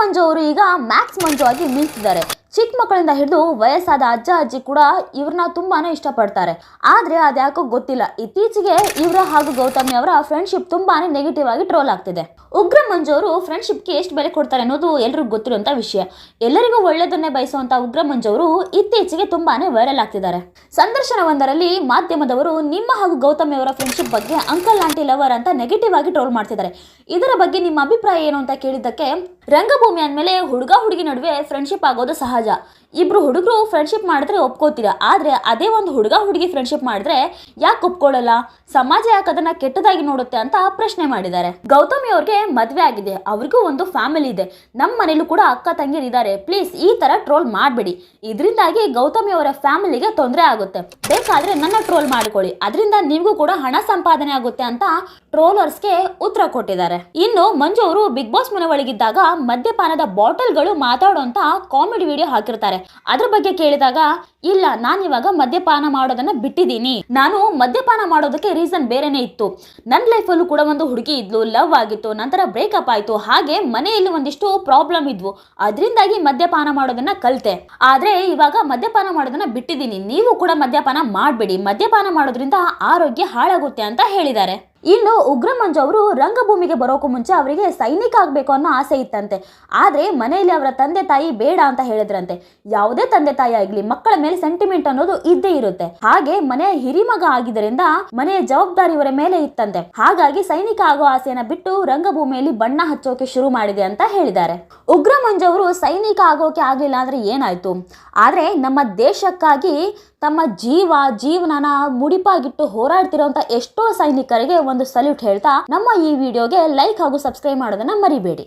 ಮಂಜು ಅವರು ಈಗ ಮ್ಯಾಕ್ಸ್ ಮಂಜು ಆಗಿ ಮಿಂಚಿದ್ದಾರೆ. ಚಿಕ್ಕ ಮಕ್ಕಳಿಂದ ಹಿಡಿದು ವಯಸ್ಸಾದ ಅಜ್ಜ ಅಜ್ಜಿ ಕೂಡ ಇವ್ರನ್ನ ತುಂಬಾನೇ ಇಷ್ಟಪಡ್ತಾರೆ. ಆದ್ರೆ ಅದ್ಯಾಕೋ ಗೊತ್ತಿಲ್ಲ, ಇತ್ತೀಚೆಗೆ ಇವರ ಹಾಗೂ ಗೌತಮಿ ಅವರ ಫ್ರೆಂಡ್ಶಿಪ್ ತುಂಬಾನೇ ನೆಗೆಟಿವ್ ಆಗಿ ಟ್ರೋಲ್ ಆಗ್ತಿದೆ. ಉಗ್ರ ಮಂಜು ಅವರು ಫ್ರೆಂಡ್ಶಿಪ್ಗೆ ಎಷ್ಟು ಬೆಲೆ ಕೊಡ್ತಾರೆ ಅನ್ನೋದು ಎಲ್ರಿಗೂ ಗೊತ್ತಿರುವಂತ ವಿಷಯ. ಎಲ್ಲರಿಗೂ ಒಳ್ಳೆಯದನ್ನೇ ಬಯಸುವಂತ ಉಗ್ರ ಮಂಜು ಅವರು ಇತ್ತೀಚೆಗೆ ತುಂಬಾನೇ ವೈರಲ್ ಆಗ್ತಿದ್ದಾರೆ. ಸಂದರ್ಶನವೊಂದರಲ್ಲಿ ಮಾಧ್ಯಮದವರು ನಿಮ್ಮ ಹಾಗೂ ಗೌತಮಿ ಅವರ ಫ್ರೆಂಡ್ಶಿಪ್ ಬಗ್ಗೆ ಅಂಕಲ್ ಆಂಟಿ ಲವರ್ ಅಂತ ನೆಗೆಟಿವ್ ಆಗಿ ಟ್ರೋಲ್ ಮಾಡ್ತಿದ್ದಾರೆ. ಇದರ ಬಗ್ಗೆ ನಿಮ್ಮ ಅಭಿಪ್ರಾಯ ಏನು ಅಂತ ಕೇಳಿದ್ದಕ್ಕೆ, ರಂಗಭೂಮಿ ಅಂದಮೇಲೆ ಹುಡುಗ ಹುಡುಗಿ ನಡುವೆ ಫ್ರೆಂಡ್ಶಿಪ್ ಆಗೋದು ಸಹಜ. ಇಬ್ರು ಹುಡುಗರು ಫ್ರೆಂಡ್ಶಿಪ್ ಮಾಡಿದ್ರೆ ಒಪ್ಕೋತೀರಾ, ಆದ್ರೆ ಅದೇ ಒಂದು ಹುಡುಗ ಹುಡುಗಿ ಫ್ರೆಂಡ್ಶಿಪ್ ಮಾಡಿದ್ರೆ ಯಾಕೆ ಒಪ್ಕೊಳ್ಳಲ್ಲ, ಸಮಾಜ ಯಾಕೆ ಅದನ್ನ ಕೆಟ್ಟದಾಗಿ ನೋಡುತ್ತೆ ಅಂತ ಪ್ರಶ್ನೆ ಮಾಡಿದ್ದಾರೆ. ಗೌತಮಿ ಅವ್ರಿಗೆ ಮದ್ವೆ ಆಗಿದೆ, ಅವ್ರಿಗೂ ಒಂದು ಫ್ಯಾಮಿಲಿ ಇದೆ, ನಮ್ಮ ಮನೇಲೂ ಕೂಡ ಅಕ್ಕ ತಂಗಿರಿದ್ದಾರೆ. ಪ್ಲೀಸ್ ಈ ತರ ಟ್ರೋಲ್ ಮಾಡಬೇಡಿ, ಇದರಿಂದಾಗಿ ಗೌತಮಿ ಅವರ ಫ್ಯಾಮಿಲಿಗೆ ತೊಂದರೆ ಆಗುತ್ತೆ. ಬೇಕಾದ್ರೆ ನನ್ನ ಟ್ರೋಲ್ ಮಾಡ್ಕೊಳ್ಳಿ, ಅದರಿಂದ ನಿಮಗೂ ಕೂಡ ಹಣ ಸಂಪಾದನೆ ಆಗುತ್ತೆ ಅಂತ ಟ್ರೋಲರ್ಸ್ಗೆ ಉತ್ತರ ಕೊಟ್ಟಿದ್ದಾರೆ. ಇನ್ನು ಮಂಜು ಅವರು ಬಿಗ್ ಬಾಸ್ ಮನೆ ಒಳಗಿದ್ದಾಗ ಮದ್ಯಪಾನದ ಬಾಟಲ್ಗಳು ಮಾತಾಡುವಂತ ಕಾಮಿಡಿ ವಿಡಿಯೋ ಹಾಕಿರ್ತಾರೆ. ಅದ್ರ ಬಗ್ಗೆ ಕೇಳಿದಾಗ, ಇಲ್ಲ ನಾನು ಇವಾಗ ಮದ್ಯಪಾನ ಮಾಡೋದನ್ನ ಬಿಟ್ಟಿದ್ದೀನಿ, ನಾನು ಮದ್ಯಪಾನ ಮಾಡೋದಕ್ಕೆ ರೀಸನ್ ಬೇರೆನೇ ಇತ್ತು. ನನ್ನ ಲೈಫಲ್ಲೂ ಕೂಡ ಒಂದು ಹುಡುಗಿ ಇದ್ಲು, ಲವ್ ಆಗಿತ್ತು, ನಂತರ ಬ್ರೇಕಪ್ ಆಯ್ತು, ಹಾಗೆ ಮನೆಯಲ್ಲಿ ಒಂದಿಷ್ಟು ಪ್ರಾಬ್ಲಮ್ ಇದ್ವು, ಅದರಿಂದಾಗಿ ಮದ್ಯಪಾನ ಮಾಡೋದನ್ನ ಕಲಿತೆ. ಆದ್ರೆ ಇವಾಗ ಮದ್ಯಪಾನ ಮಾಡೋದನ್ನ ಬಿಟ್ಟಿದ್ದೀನಿ, ನೀವು ಕೂಡ ಮದ್ಯಪಾನ ಮಾಡಬೇಡಿ, ಮದ್ಯಪಾನ ಮಾಡೋದ್ರಿಂದ ಆರೋಗ್ಯ ಹಾಳಾಗುತ್ತೆ ಅಂತ ಹೇಳಿದ್ದಾರೆ. ಇನ್ನು ಉಗ್ರ ಮಂಜು ಅವರು ರಂಗಭೂಮಿಗೆ ಬರೋಕ್ಕೂ ಮುಂಚೆ ಅವರಿಗೆ ಸೈನಿಕ ಆಗಬೇಕು ಅನ್ನೋ ಆಸೆ ಇತ್ತಂತೆ. ಆದರೆ ಮನೆಯಲ್ಲಿ ಅವರ ತಂದೆ ತಾಯಿ ಬೇಡ ಅಂತ ಹೇಳಿದ್ರಂತೆ. ಯಾವುದೇ ತಂದೆ ತಾಯಿ ಆಗಲಿ ಮಕ್ಕಳ ಮೇಲೆ ಸೆಂಟಿಮೆಂಟ್ ಅನ್ನೋದು ಇದ್ದೇ ಇರುತ್ತೆ. ಹಾಗೆ ಮನೆಯ ಹಿರಿಮಗ ಆಗಿದ್ದರಿಂದ ಮನೆಯ ಜವಾಬ್ದಾರಿ ಇವರ ಮೇಲೆ ಇತ್ತಂತೆ. ಹಾಗಾಗಿ ಸೈನಿಕ ಆಗೋ ಆಸೆಯನ್ನ ಬಿಟ್ಟು ರಂಗಭೂಮಿಯಲ್ಲಿ ಬಣ್ಣ ಹಚ್ಚೋಕೆ ಶುರು ಮಾಡಿದೆ ಅಂತ ಹೇಳಿದ್ದಾರೆ. ಉಗ್ರ ಮಂಜು ಅವರು ಸೈನಿಕ ಆಗೋಕೆ ಆಗ್ಲಿಲ್ಲ ಅಂದ್ರೆ ಏನಾಯ್ತು, ಆದ್ರೆ ನಮ್ಮ ದೇಶಕ್ಕಾಗಿ ತಮ್ಮ ಜೀವನನ ಮುಡಿಪಾಗಿಟ್ಟು ಹೋರಾಡ್ತಿರೋಂಥ ಎಷ್ಟೋ ಸೈನಿಕರಿಗೆ ಒಂದು ಸಲ್ಯೂಟ್ ಹೇಳ್ತಾ ನಮ್ಮ ಈ ವಿಡಿಯೋಗೆ ಲೈಕ್ ಹಾಗೂ ಸಬ್ಸ್ಕ್ರೈಬ್ ಮಾಡೋದನ್ನ ಮರಿಬೇಡಿ.